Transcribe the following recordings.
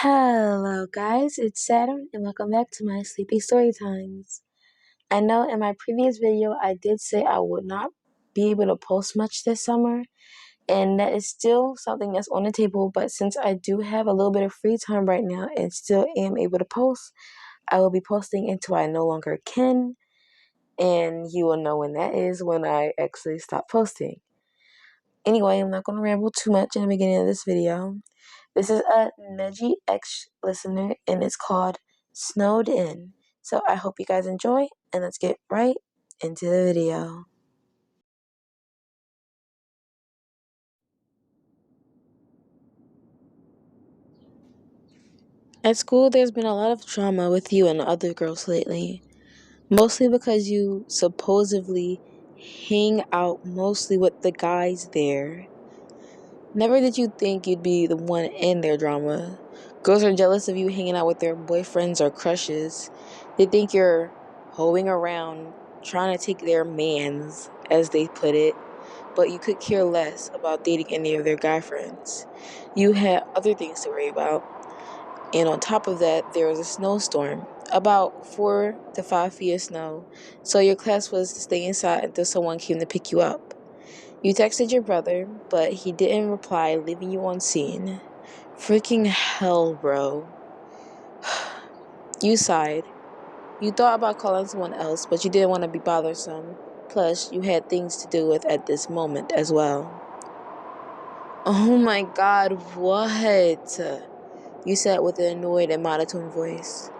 Hello, guys, it's Saturn, and welcome back to my Sleepy Story Times. I know in my previous video I did say I would not be able to post much this summer, and that is still something that's on the table, but since I do have a little bit of free time right now and still am able to post, I will be posting until I no longer can, and you will know when that is when I actually stop posting. Anyway, I'm not going to ramble too much in the beginning of this video. This is a Neji X listener, and it's called Snowed In. So I hope you guys enjoy, and let's get right into the video. At school, there's been a lot of drama with you and other girls lately. Mostly because you supposedly hang out mostly with the guys there. Never did you think you'd be the one in their drama. Girls are jealous of you hanging out with their boyfriends or crushes. They think you're hoeing around, trying to take their mans, as they put it, but you could care less about dating any of their guy friends. You had other things to worry about. And on top of that, there was a snowstorm, about 4 to 5 feet of snow, so your class was to stay inside until someone came to pick you up. You texted your brother, but he didn't reply, leaving you on scene. Freaking hell, bro. You sighed. You thought about calling someone else, but you didn't want to be bothersome. Plus, you had things to deal with at this moment as well. Oh my god, what? You said with an annoyed and monotone voice.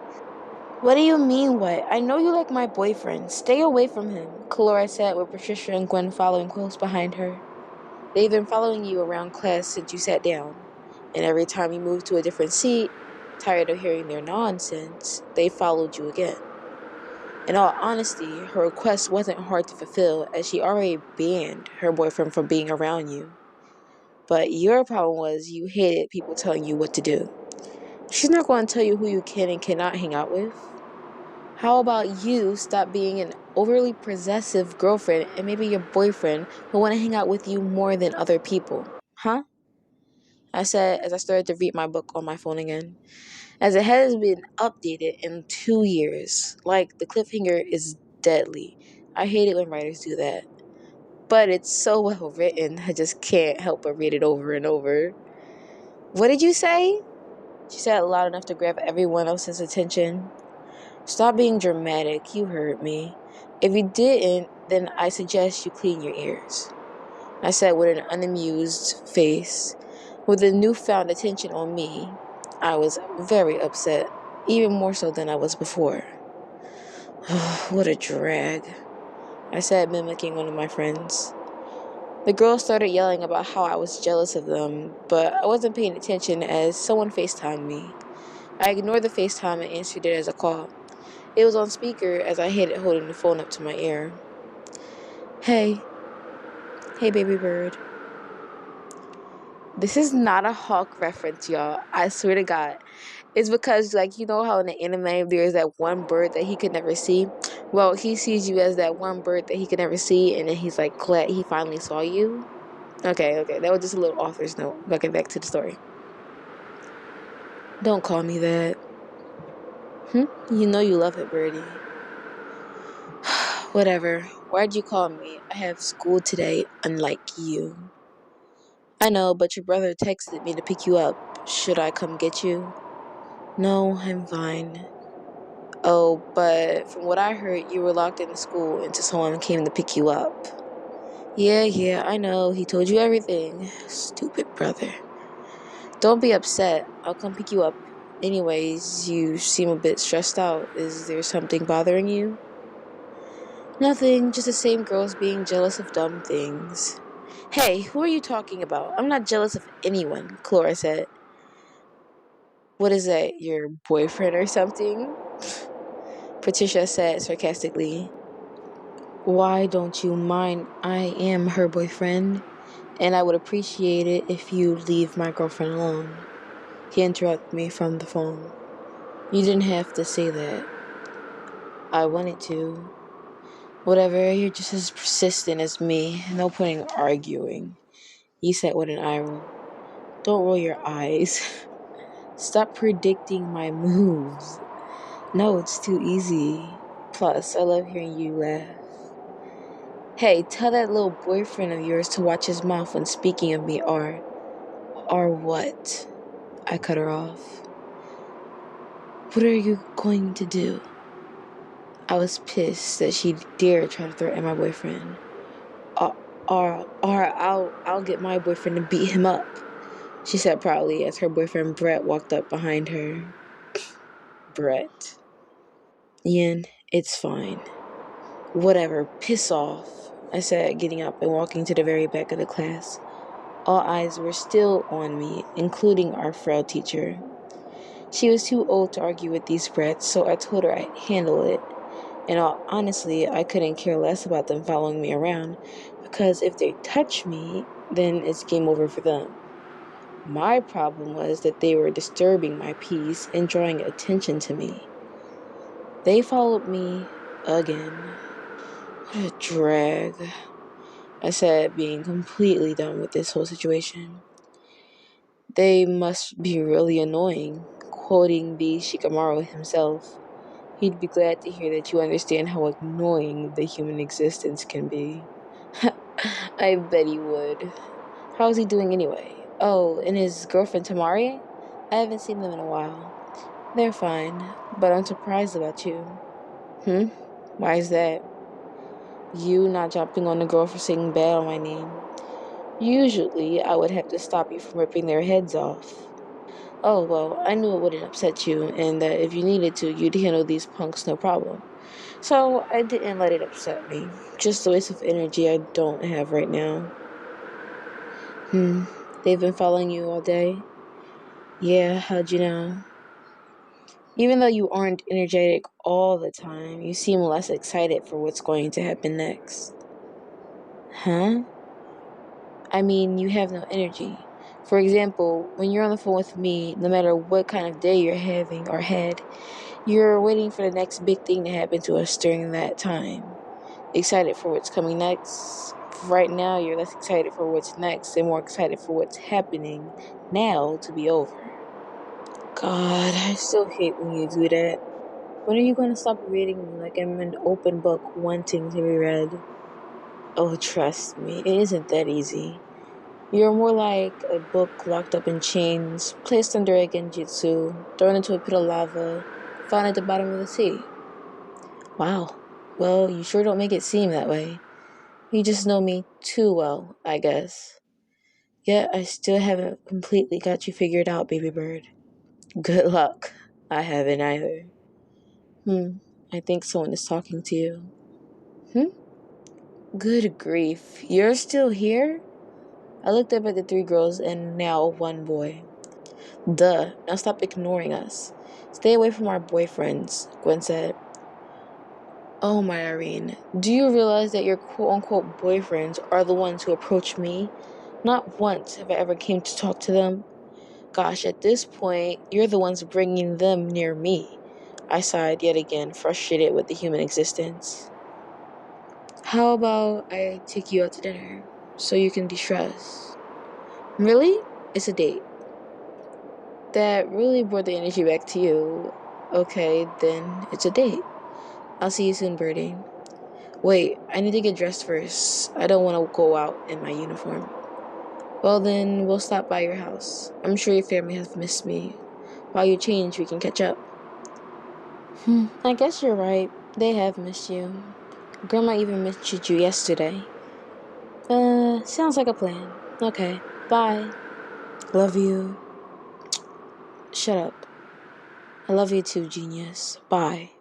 What do you mean, what? I know you like my boyfriend. Stay away from him, Calora said with Patricia and Gwen following close behind her. They've been following you around class since you sat down, and every time you moved to a different seat, tired of hearing their nonsense, they followed you again. In all honesty, her request wasn't hard to fulfill as she already banned her boyfriend from being around you. But your problem was you hated people telling you what to do. She's not going to tell you who you can and cannot hang out with. How about you stop being an overly possessive girlfriend and maybe your boyfriend will want to hang out with you more than other people, huh? I said as I started to read my book on my phone again. As it has been updated in 2 years. Like, the cliffhanger is deadly. I hate it when writers do that. But it's so well written, I just can't help but read it over and over. What did you say? She said it loud enough to grab everyone else's attention. Stop being dramatic, you heard me. If you didn't, then I suggest you clean your ears. I said with an unamused face. With the newfound attention on me, I was very upset, even more so than I was before. What a drag, I said, mimicking one of my friends. The girls started yelling about how I was jealous of them, but I wasn't paying attention as someone FaceTimed me. I ignored the FaceTime and answered it as a call. It was on speaker as I hid it holding the phone up to my ear. Hey. Hey, baby bird. This is not a hawk reference, y'all. I swear to God. It's because, like, you know how in the anime there's that one bird that he could never see? Well, he sees you as that one bird that he could never see, and then he's, like, glad he finally saw you. Okay. That was just a little author's note. Okay, back to the story. Don't call me that. You know you love it, birdie. Whatever. Why'd you call me? I have school today, unlike you. I know, but your brother texted me to pick you up. Should I come get you? No, I'm fine. Oh, but from what I heard, you were locked in the school until someone came to pick you up. Yeah, I know. He told you everything. Stupid brother. Don't be upset. I'll come pick you up. Anyways, you seem a bit stressed out. Is there something bothering you? Nothing, just the same girls being jealous of dumb things. Hey, who are you talking about? I'm not jealous of anyone, Clara said. What is that, your boyfriend or something? Patricia said sarcastically. Why don't you mind? I am her boyfriend, and I would appreciate it if you leave my girlfriend alone. He interrupted me from the phone. You didn't have to say that. I wanted to. Whatever, you're just as persistent as me. No point in arguing, he said with an eye roll. Don't roll your eyes. Stop predicting my moves. No, it's too easy. Plus, I love hearing you laugh. Hey, tell that little boyfriend of yours to watch his mouth when speaking of me, or what? I cut her off. What are you going to do? I was pissed that she dared try to threaten my boyfriend. I'll get my boyfriend to beat him up, she said proudly as her boyfriend Brett walked up behind her. Brett. Ian, it's fine. Whatever, piss off, I said, getting up and walking to the very back of the class. All eyes were still on me, including our frail teacher. She was too old to argue with these brats, so I told her I'd handle it. And honestly, I couldn't care less about them following me around, because if they touch me, then it's game over for them. My problem was that they were disturbing my peace and drawing attention to me. They followed me again. What a drag, I said, being completely done with this whole situation. They must be really annoying, quoting the Shikamaru himself. He'd be glad to hear that you understand how annoying the human existence can be. I bet he would. How's he doing anyway? Oh, and his girlfriend Tamari? I haven't seen them in a while. They're fine, but I'm surprised about you. Why is that? You not jumping on the girl for saying bad on my name. Usually, I would have to stop you from ripping their heads off. Oh, well, I knew it wouldn't upset you, and that if you needed to, you'd handle these punks no problem. So, I didn't let it upset me. Just a waste of energy I don't have right now. They've been following you all day? Yeah, how'd you know? Even though you aren't energetic all the time, you seem less excited for what's going to happen next. Huh? I mean, you have no energy. For example, when you're on the phone with me, no matter what kind of day you're having or had, you're waiting for the next big thing to happen to us during that time. Excited for what's coming next. Right now, you're less excited for what's next and more excited for what's happening now to be over. God, I still hate when you do that. When are you going to stop reading me like I'm an open book wanting to be read? Oh, trust me, it isn't that easy. You're more like a book locked up in chains, placed under a genjutsu, thrown into a pit of lava, found at the bottom of the sea. Wow. Well, you sure don't make it seem that way. You just know me too well, I guess. Yet I still haven't completely got you figured out, baby bird. Good luck. I haven't either. I think someone is talking to you. Good grief. You're still here? I looked up at the three girls and now one boy. Duh. Now stop ignoring us. Stay away from our boyfriends, Gwen said. Oh my Irene, do you realize that your quote-unquote boyfriends are the ones who approach me? Not once have I ever came to talk to them. Gosh, at this point, you're the ones bringing them near me. I sighed yet again, frustrated with the human existence. How about I take you out to dinner, so you can de-stress? Really? It's a date. That really brought the energy back to you. Okay, then it's a date. I'll see you soon, Birdie. Wait, I need to get dressed first. I don't want to go out in my uniform. Well then, we'll stop by your house. I'm sure your family has missed me. While you change, we can catch up. I guess you're right. They have missed you. Grandma even mentioned you yesterday. Sounds like a plan. Okay, bye. Love you. Shut up. I love you too, genius. Bye.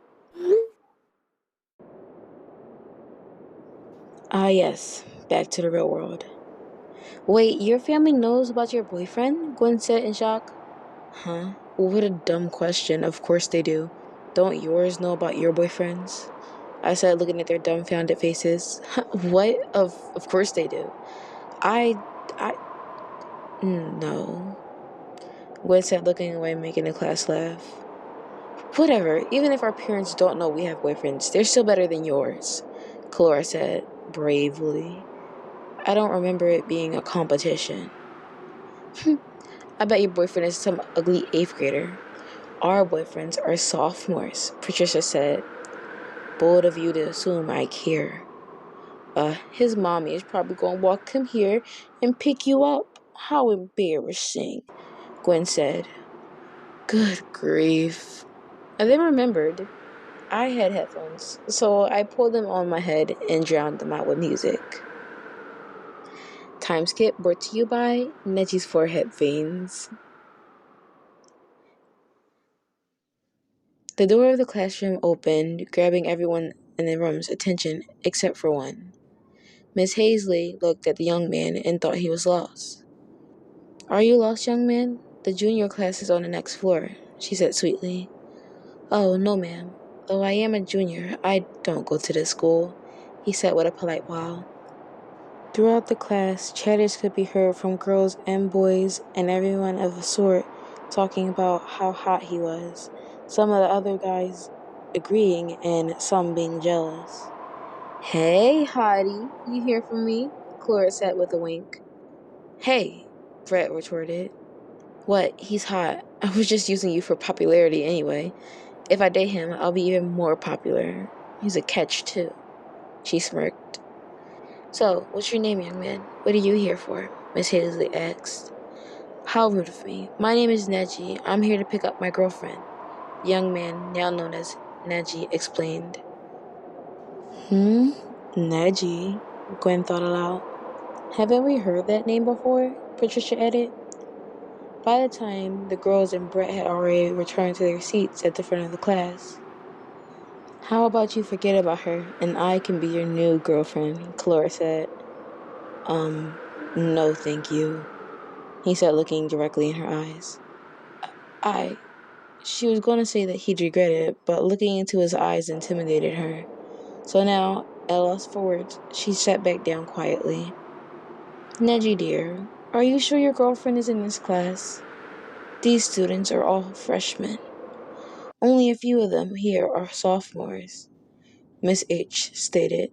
Ah, yes. Back to the real world. Wait, your family knows about your boyfriend? Gwen said in shock. Huh? What a dumb question. Of course they do. Don't yours know about your boyfriends? I said, looking at their dumbfounded faces. What? Of course they do. I... No. Gwen said, looking away, making the class laugh. Whatever. Even if our parents don't know we have boyfriends, they're still better than yours, Clara said, bravely. I don't remember it being a competition. I bet your boyfriend is some ugly 8th grader. Our boyfriends are sophomores, Patricia said. Bold of you to assume I care. His mommy is probably going to walk him here and pick you up. How embarrassing, Gwen said. Good grief. I then remembered I had headphones, so I pulled them on my head and drowned them out with music. Time skip brought to you by Neji's forehead veins. The door of the classroom opened, grabbing everyone in the room's attention except for one. Miss Hazley looked at the young man and thought he was lost. Are you lost, young man? The junior class is on the next floor, she said sweetly. Oh, no, ma'am. Though I am a junior, I don't go to this school, he said with a polite bow. Throughout the class, chatters could be heard from girls and boys and everyone of a sort talking about how hot he was, some of the other guys agreeing and some being jealous. Hey, hottie, you hear from me? Clara said with a wink. Hey, Brett retorted. What? He's hot. I was just using you for popularity anyway. If I date him, I'll be even more popular. He's a catch, too. She smirked. So, what's your name, young man? What are you here for? Miss Hazley asked. How rude of me. My name is Neji. I'm here to pick up my girlfriend. The young man, now known as Neji, explained. Neji, Gwen thought aloud. Haven't we heard that name before? Patricia added. By the time the girls and Brett had already returned to their seats at the front of the class. How about you forget about her and I can be your new girlfriend, Clara said. No thank you, he said, looking directly in her eyes. She was going to say that he'd regret it, but looking into his eyes intimidated her. So now, at loss for words, she sat back down quietly. Neji dear, are you sure your girlfriend is in this class? These students are all freshmen. Only a few of them here are sophomores, Miss H stated.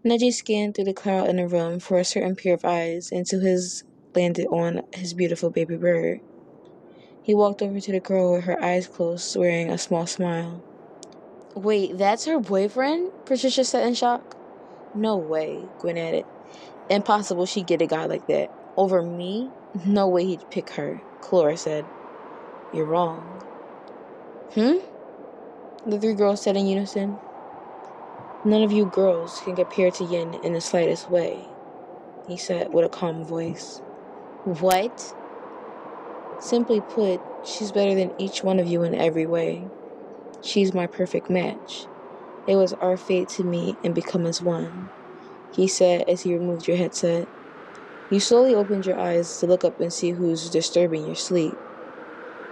Neji scanned through the crowd in the room for a certain pair of eyes until his landed on his beautiful baby bird. He walked over to the girl with her eyes closed, wearing a small smile. Wait, that's her boyfriend? Patricia said in shock. No way, Gwen added. Impossible she'd get a guy like that. Over me? No way he'd pick her, Clara said. You're wrong. The 3 girls said in unison. None of you girls can compare to Yin in the slightest way, he said with a calm voice. What? Simply put, she's better than each one of you in every way. She's my perfect match. It was our fate to meet and become as one, he said as he removed your headset. You slowly opened your eyes to look up and see who's disturbing your sleep.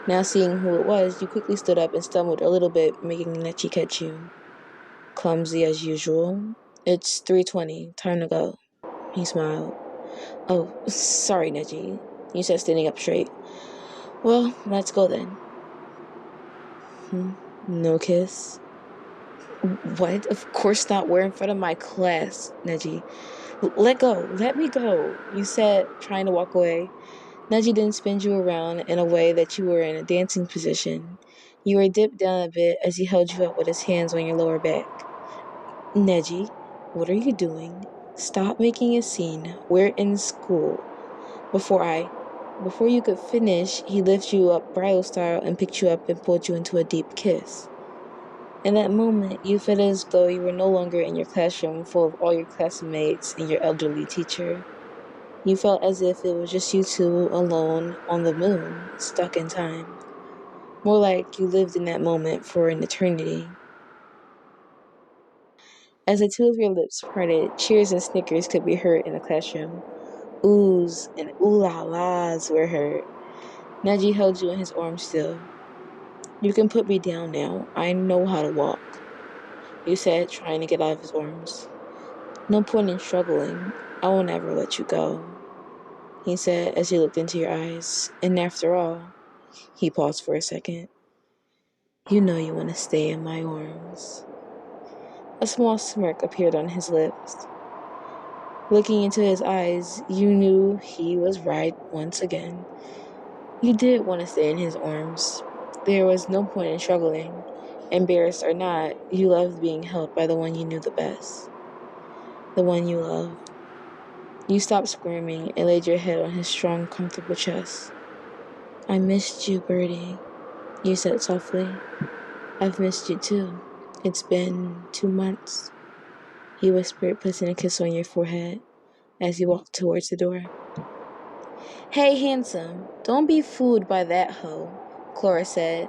Now seeing who it was, you quickly stood up and stumbled a little bit, making Nechi catch you. Clumsy as usual. It's 3:20. Time to go, he smiled. Oh, sorry, Neji, you said, standing up straight. Well, let's go then. No kiss? What? Of course not. We're in front of my class, Neji. Let go. Let me go, you said, trying to walk away. Neji then spins you around in a way that you were in a dancing position. You were dipped down a bit as he held you up with his hands on your lower back. Neji, what are you doing? Stop making a scene. We're in school. Before you could finish, he lifted you up bridal style and picked you up and pulled you into a deep kiss. In that moment, you felt as though you were no longer in your classroom full of all your classmates and your elderly teacher. You felt as if it was just you two alone on the moon, stuck in time. More like you lived in that moment for an eternity. As the two of your lips parted, cheers and snickers could be heard in the classroom. Oohs and ooh-la-las were heard. Neji held you in his arms still. You can put me down now. I know how to walk, you said, trying to get out of his arms. No point in struggling. I will never let you go, he said as he looked into your eyes. And after all, he paused for a second. You know you want to stay in my arms. A small smirk appeared on his lips. Looking into his eyes, you knew he was right once again. You did want to stay in his arms. There was no point in struggling. Embarrassed or not, you loved being held by the one you knew the best. The one you loved. You stopped squirming and laid your head on his strong, comfortable chest. I missed you, Birdie, you said softly. I've missed you too. It's been 2 months, he whispered, placing a kiss on your forehead as he walked towards the door. Hey, handsome, don't be fooled by that hoe, Clara said.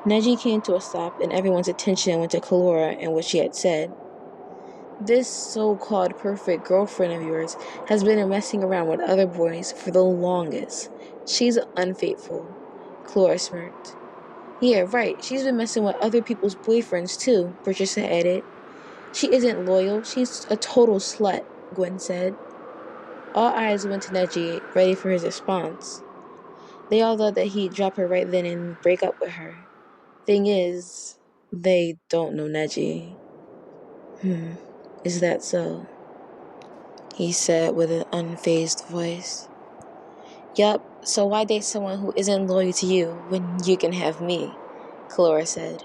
Neji came to a stop and everyone's attention went to Clara and what she had said. This so-called perfect girlfriend of yours has been messing around with other boys for the longest. She's unfaithful, Clara smirked. Yeah, right, she's been messing with other people's boyfriends too, Patricia added. She isn't loyal, she's a total slut, Gwen said. All eyes went to Neji, ready for his response. They all thought that he'd drop her right then and break up with her. Thing is, they don't know Neji. Is that so? He said with an unfazed voice. Yup, so why date someone who isn't loyal to you when you can have me? Clara said.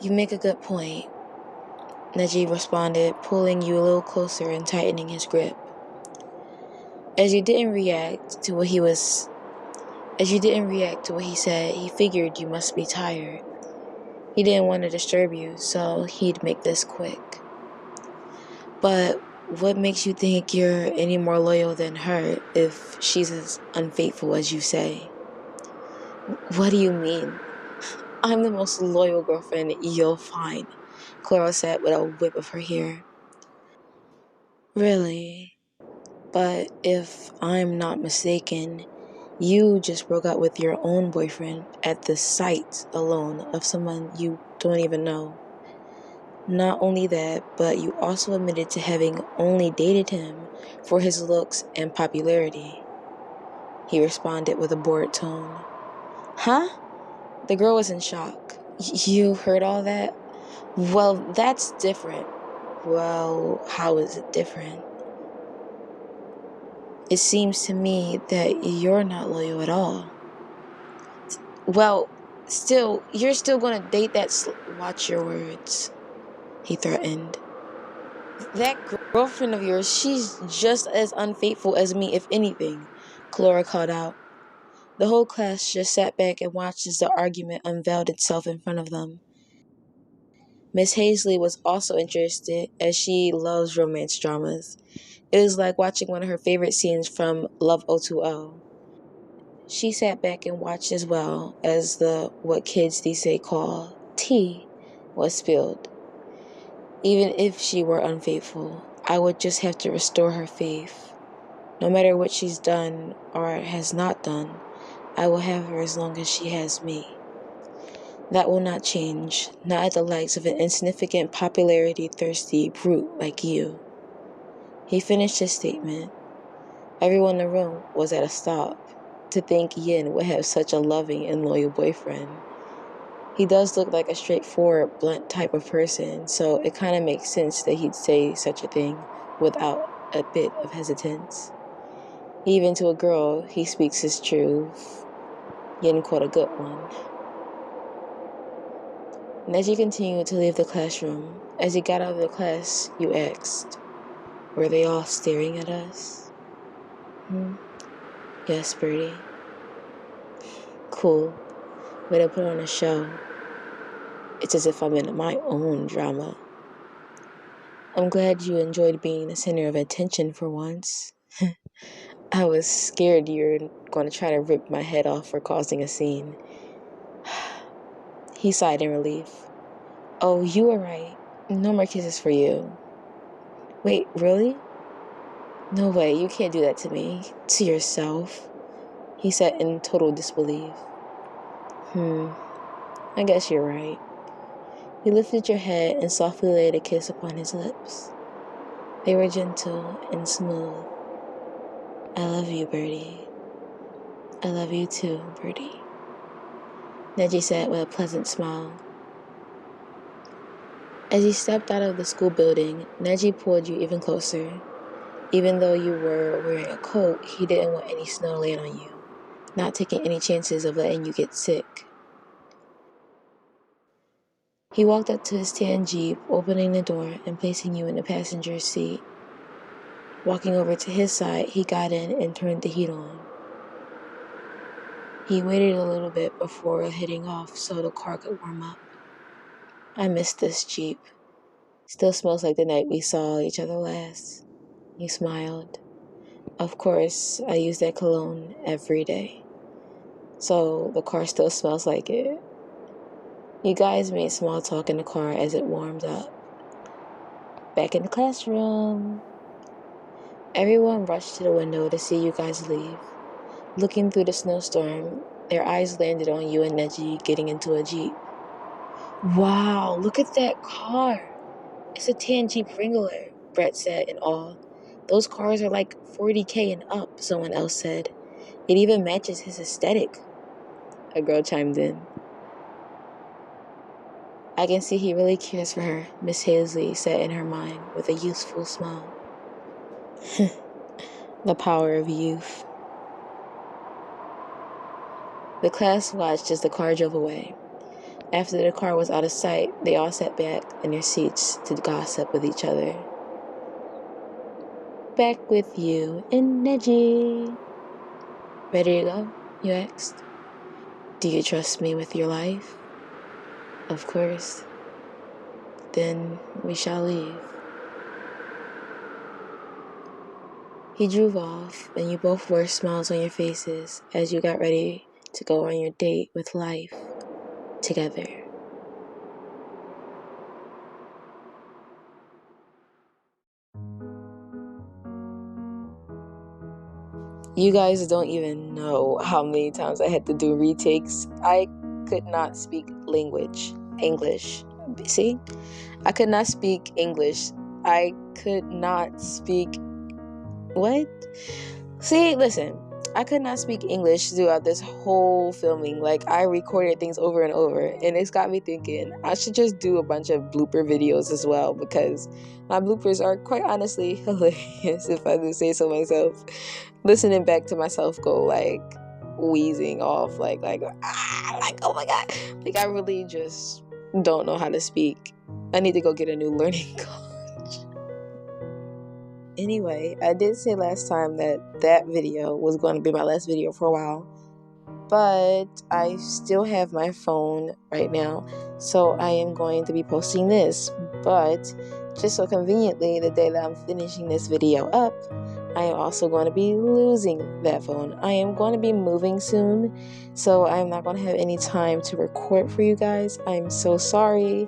You make a good point, Neji responded, pulling you a little closer and tightening his grip. As you didn't react to what he said, he figured you must be tired. He didn't want to disturb you, so he'd make this quick. But what makes you think you're any more loyal than her if she's as unfaithful as you say? What do you mean? I'm the most loyal girlfriend you'll find, Clara said with a whip of her hair. Really? But if I'm not mistaken, you just broke up with your own boyfriend at the sight alone of someone you don't even know. Not only that, but you also admitted to having only dated him for his looks and popularity. He responded with a bored tone. Huh? The girl was in shock. You heard all that? Well, that's different. Well, how is it different? It seems to me that you're not loyal at all. Well, still, you're still gonna date that watch your words, he threatened. That girlfriend of yours, she's just as unfaithful as me, if anything, Clara called out. The whole class just sat back and watched as the argument unveiled itself in front of them. Miss Hazley was also interested, as she loves romance dramas. It was like watching one of her favorite scenes from Love 020. She sat back and watched as well as the what kids these days call tea was spilled. Even if she were unfaithful, I would just have to restore her faith. No matter what she's done or has not done, I will have her as long as she has me. That will not change, not at the likes of an insignificant, popularity-thirsty brute like you. He finished his statement. Everyone in the room was at a stop. To think Yin would have such a loving and loyal boyfriend. He does look like a straightforward, blunt type of person, so it kind of makes sense that he'd say such a thing without a bit of hesitance. Even to a girl, he speaks his truth. Yin quote a good one. And as you continued to leave the classroom, as you got out of the class, you asked, were they all staring at us? Yes, Birdie. Cool. Way to put on a show. It's as if I'm in my own drama. I'm glad you enjoyed being the center of attention for once. I was scared you were going to try to rip my head off for causing a scene. He sighed in relief. Oh, you were right. No more kisses for you. Wait, really? No way, you can't do that to me. To yourself. He said in total disbelief. I guess you're right. You lifted your head and softly laid a kiss upon his lips. They were gentle and smooth. I love you, Birdie. I love you too, Birdie, Neji said with a pleasant smile. As he stepped out of the school building, Neji pulled you even closer. Even though you were wearing a coat, he didn't want any snow laying on you. not taking any chances of letting you get sick. He walked up to his tan Jeep, opening the door and placing you in the passenger seat. Walking over to his side, he got in and turned the heat on. He waited a little bit before hitting off so the car could warm up. I miss this Jeep. Still smells like the night we saw each other last. He smiled. Of course, I use that cologne every day. So the car still smells like it. You guys made small talk in the car as it warmed up. Back in the classroom. Everyone rushed to the window to see you guys leave. Looking through the snowstorm, their eyes landed on you and Neji getting into a Jeep. Wow, look at that car. It's a tan Jeep Wrangler, Brett said in awe. Those cars are like $40K and up, someone else said. It even matches his aesthetic, a girl chimed in. I can see he really cares for her, Miss Hazley said in her mind with a youthful smile. The power of youth. The class watched as the car drove away. After the car was out of sight, they all sat back in their seats to gossip with each other. Back with you and Neji. Ready to go? You asked. Do you trust me with your life? Of course. Then we shall leave. He drove off, and you both wore smiles on your faces as you got ready to go on your date with life together. You guys don't even know how many times I had to do retakes. I could not speak English. See? I could not speak English. I could not speak... What? See, listen. I could not speak English throughout this whole filming. Like, I recorded things over and over, and it's got me thinking I should just do a bunch of blooper videos as well, because my bloopers are quite honestly hilarious, if I do say so myself. Listening back to myself go like wheezing off, like oh my god, like I really just don't know how to speak. I need to go get a new learning coach. Anyway, I did say last time that video was going to be my last video for a while, but I still have my phone right now, so I am going to be posting this. But just so conveniently, the day that I'm finishing this video up, I am also going to be losing that phone. I am going to be moving soon, so I'm not going to have any time to record for you guys. I'm so sorry,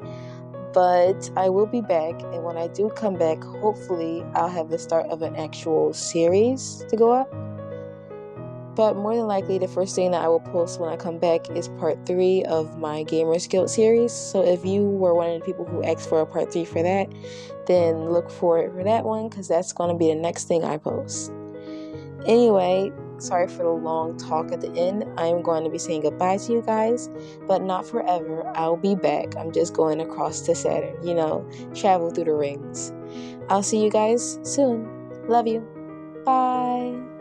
but I will be back, and when I do come back, hopefully I'll have the start of an actual series to go up. But more than likely, the first thing that I will post when I come back is part 3 of my Gamers Guild series. So if you were one of the people who asked for a part 3 for that, then look forward for that one, because that's going to be the next thing I post. Anyway, sorry for the long talk at the end. I'm going to be saying goodbye to you guys, but not forever. I'll be back. I'm just going across to Saturn, travel through the rings. I'll see you guys soon. Love you. Bye.